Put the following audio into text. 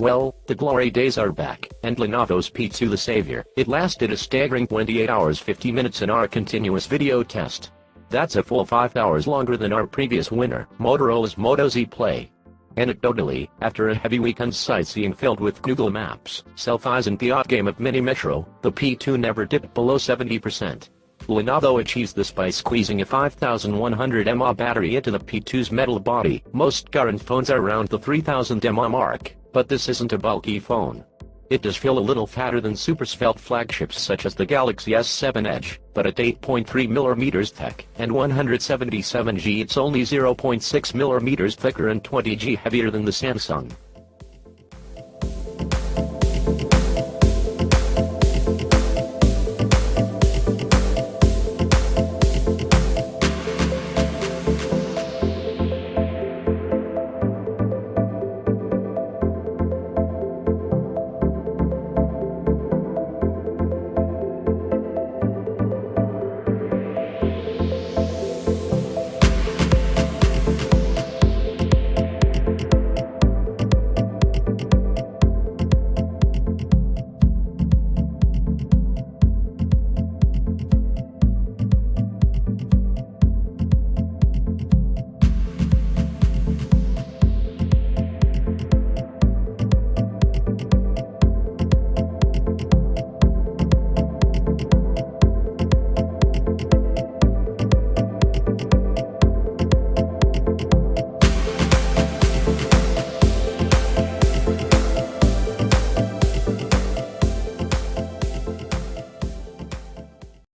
Well, the glory days are back, and Lenovo's P2 the savior. It lasted a staggering 28 hours 50 minutes in our continuous video test. That's a full 5 hours longer than our previous winner, Motorola's Moto Z Play. Anecdotally, after a heavy weekend sightseeing filled with Google Maps, selfies and the odd game of Mini Metro, the P2 never dipped below 70%. Lenovo achieves this by squeezing a 5100 mAh battery into the P2's metal body. Most current phones are around the 3000 mAh mark, but this isn't a bulky phone. It does feel a little fatter than super svelte flagships such as the Galaxy S7 Edge, but at 8.3mm thick and 177G it's only 0.6mm thicker and 20G heavier than the Samsung